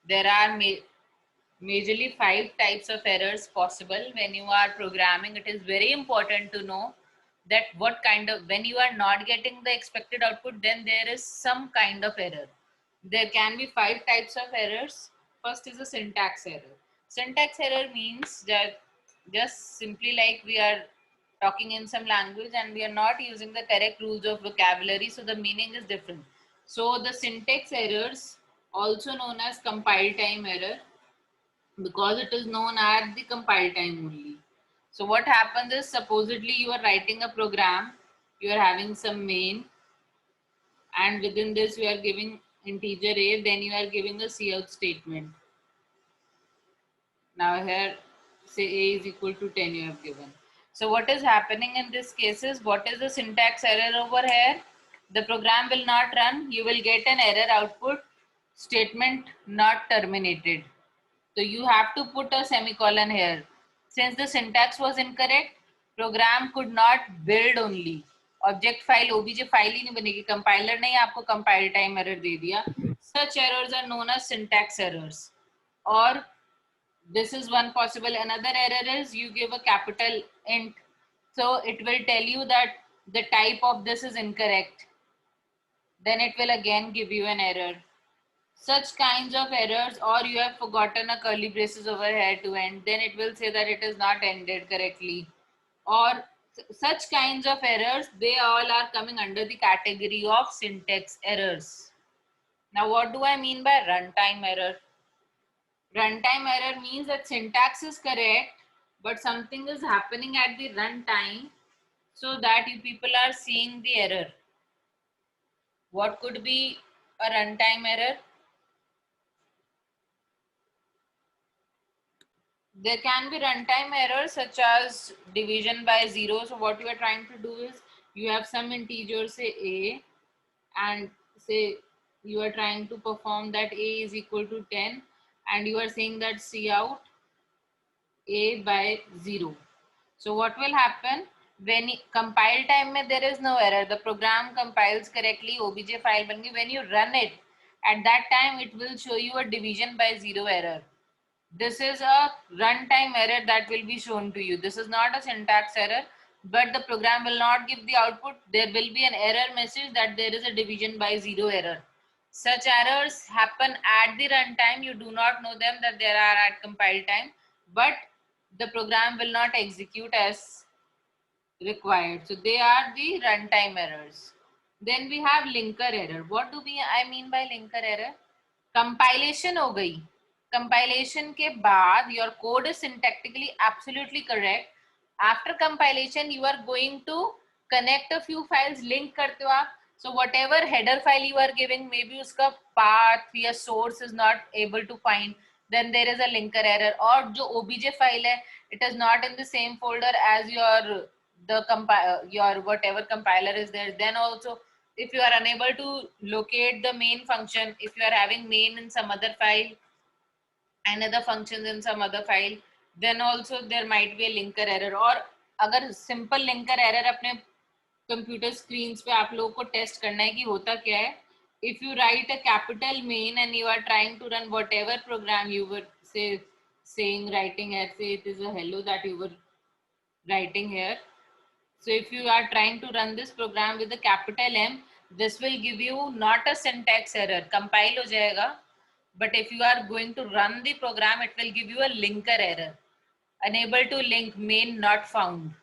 There are majorly 5 types of errors possible when you are programming. It is very important to know that what kind of, when you are not getting the expected output, then there is some kind of error. There can be 5 types of errors. First is a syntax error. Syntax error means that just simply like we are talking in some language and we are not using the correct rules of vocabulary, so the meaning is different. So the syntax errors, also known as compile time error, because it is known at the compile time only. So what happens is, supposedly you are writing a program, you are having some main, and within this you are giving integer a, then you are giving a cout statement. Now here say a is equal to 10 you have given. So what is happening in this case is, what is the syntax error over here? The program will not run, you will get an error output, statement not terminated. So you have to put a semicolon here. Since the syntax was incorrect, program could not build only. Object file, obj file ही नहीं बनेगी. Compiler ने आपको compile time error दे दिया. Such errors are known as syntax errors. Or this is one possible. Another error is you give a capital int, so it will tell you that the type of this is incorrect. Then it will again give you an error. Such kinds of errors, or you have forgotten a curly braces over here to end, then it will say that it is not ended correctly. Or such kinds of errors, they all are coming under the category of syntax errors. Now what do I mean by runtime error? Runtime error means that syntax is correct, but something is happening at the runtime so that you people are seeing the error. What could be a runtime error? There can be runtime errors such as division by 0. So what you are trying to do is, you have some integer, say a, and say you are trying to perform that a is equal to 10, and you are saying that cout a by 0. So what will happen when compile time mein there is no error, the program compiles correctly, obj file ban gayi. When you run it, at that time it will show you a division by 0 error. This is a runtime error that will be shown to you. This is not a syntax error, but the program will not give the output. There will be an error message that there is a division by 0 error. Such errors happen at the runtime. You do not know them that there are at compile time, but the program will not execute as required. So they are the runtime errors. Then we have linker error. What do I mean by linker error? Compilation हो गई. Compilation के बाद your code is syntactically absolutely correct. After compilation you are going to connect a few files, link करते हो आप. So whatever header file you are giving, maybe उसका path या source is not able to find, then there is a linker error. और जो obj file है, it is not in the same folder as your whatever compiler is there. Then also, if you are unable to locate the main function, if you are having main in some other file and other functions in some other file, then also there might be a linker error. Or अगर simple linker error अपने computer screens पे आप लोगों को test करना है कि होता क्या है. If you write a capital main and you are trying to run whatever program you were writing here, say it is a hello that you were writing here. So if you are trying to run this program with a capital M, this will give you not a syntax error, compile हो जाएगा. But if you are going to run the program, it will give you a linker error. Unable to link, main not found.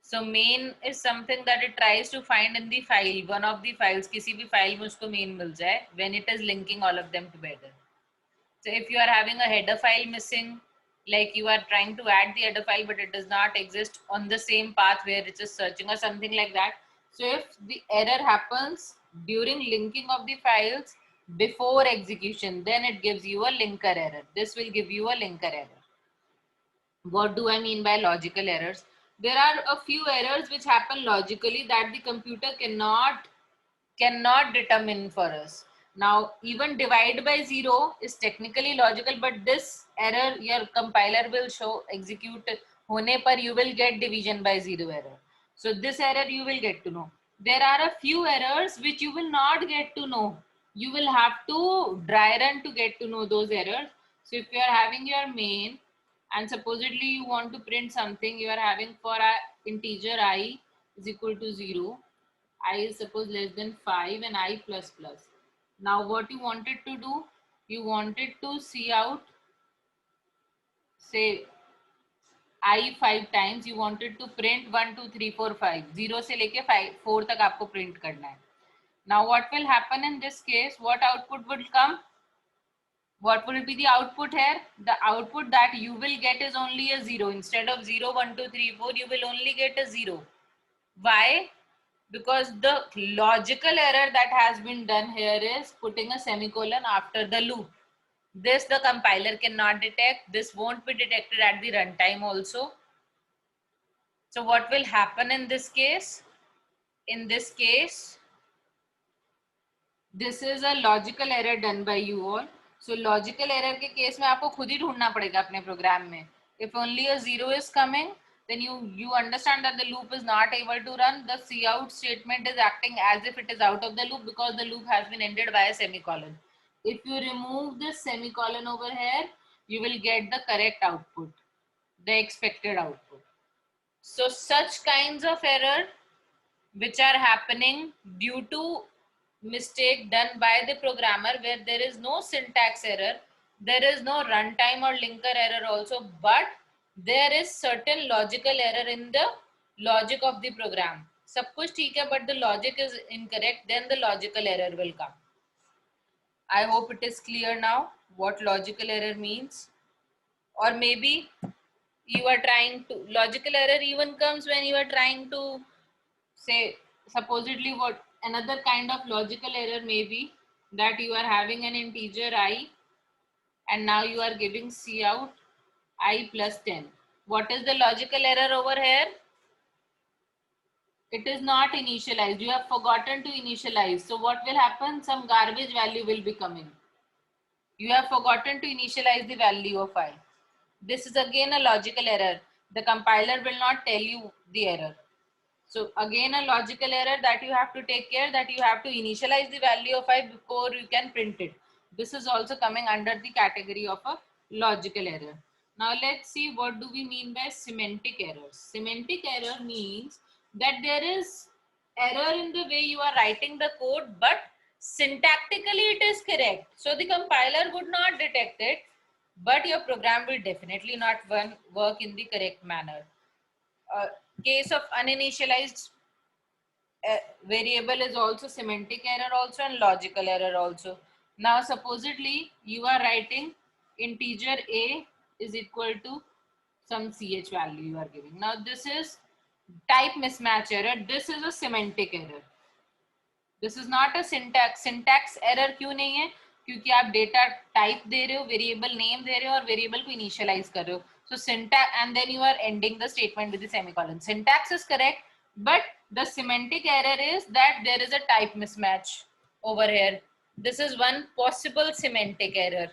So main is something that it tries to find in the file, one of the files, किसी भी file में उसको main मिल जाए, when it is linking all of them together. So if you are having a header file missing, like you are trying to add the header file, but it does not exist on the same path where it is searching or something like that. So if the error happens during linking of the files before execution, then it gives you a linker error. This will give you a linker error. What do I mean by logical errors? There are a few errors which happen logically that the computer cannot determine for us. Now, even divide by 0 is technically logical, but this error your compiler will show execute hone par you will get division by 0 error. So this error you will get to know. There are a few errors which you will not get to know. you will have to dry run to get to know those errors. So if you are having your main and supposedly you want to print something, you are having for a integer I is equal to 0, I is suppose less than 5 and I plus plus. Now what you wanted to do, you wanted to see out, say I 5 times, you wanted to print 1 2 3 4 5, 0 से लेके 5 4 तक आपको print करना है. Now what will happen in this case? What output will come? What will be the output here? The output that you will get is only a 0. Instead of 0 1 2 3 4, you will only get a 0. Why? Because the logical error that has been done here is putting a semicolon after the loop. This the compiler cannot detect. This won't be detected at the runtime also. So what will happen in this case? In this case, this is a logical error done by you all. So logical error के case में आपको खुद ही ढूंढना पड़ेगा अपने programme में. If only a 0 is coming, then you understand that the loop is not able to run. The cout statement is acting as if it is out of the loop because the loop has been ended by a semicolon. If you remove this semicolon over here, you will get the correct output, the expected output. So such kinds of error which are happening due to mistake done by the programmer, where there is no syntax error, there is no runtime or linker error also, but there is certain logical error in the logic of the program. सब कुछ ठीक है, but the logic is incorrect, then the logical error will come. I hope it is clear now what logical error means. Or maybe you are trying to, logical error even comes when you are trying to say, supposedly what another kind of logical error may be that you are having an integer I and now you are giving cout I plus 10. What is the logical error over here? It is not initialized. You have forgotten to initialize. So what will happen? Some garbage value will be coming. You have forgotten to initialize the value of I. This is again a logical error. The compiler will not tell you the error. So again a logical error that you have to take care, that you have to initialize the value of I before you can print it. This is also coming under the category of a logical error. Now let's see what do we mean by semantic errors. Semantic error means that there is error in the way you are writing the code, but syntactically it is correct. So the compiler would not detect it, but your program will definitely not work in the correct manner. Case of uninitialized variable is also semantic error also and logical error also. Now supposedly you are writing integer a is equal to some ch value you are giving. Now this is type mismatch error. This is a semantic error. This is not a syntax. Syntax error क्यों नहीं है? क्योंकि आप data type दे रहे हो, variable name दे रहे हो और वेरिएबल को इनिशियलाइज कर रहे हो. So syntax, and then you are ending the statement with the semicolon. Syntax is correct, but the semantic error is that there is a type mismatch over here. This is one possible semantic error.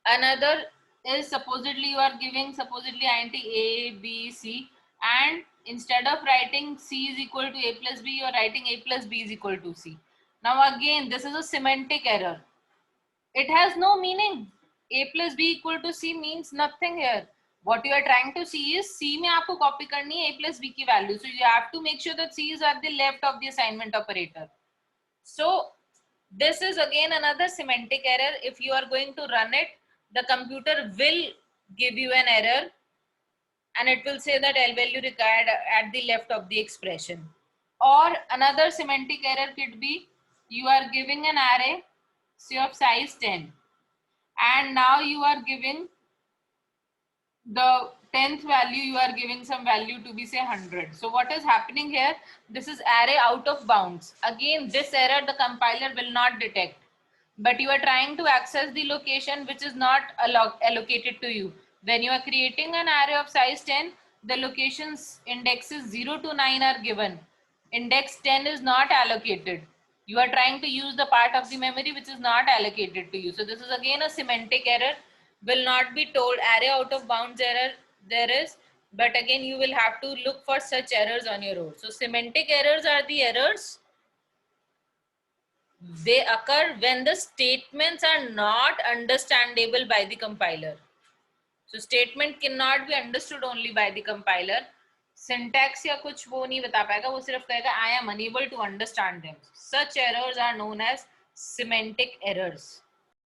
Another is supposedly you are giving supposedly int a, b, c, and instead of writing c is equal to a plus b, you are writing a plus b is equal to c. Now again, this is a semantic error. It has no meaning. A plus b equal to c means nothing here. What you are trying to see is c में आपको copy करनी है a plus b की value. So you have to make sure that c is at the left of the assignment operator. So this is again another semantic error. If you are going to run it, the computer will give you an error and it will say that L value required at the left of the expression. Or another semantic error could be you are giving an array say of size 10 and now you are giving the 10th value, you are giving some value to be say 100. So what is happening here? This is array out of bounds. Again, this error the compiler will not detect, but you are trying to access the location which is not allocated to you. When you are creating an array of size 10, the locations indexes 0 to 9 are given. Index 10 is not allocated. You are trying to use the part of the memory which is not allocated to you. So this is again a semantic error. Will not be told array out of bounds error there is, but again you will have to look for such errors on your own. So semantic errors are the errors they occur when the statements are not understandable by the compiler. So statement cannot be understood only by the compiler. Syntax या कुछ वो नहीं बता पाएगा, वो सिर्फ कहेगा I am unable to understand them. Such errors are known as semantic errors.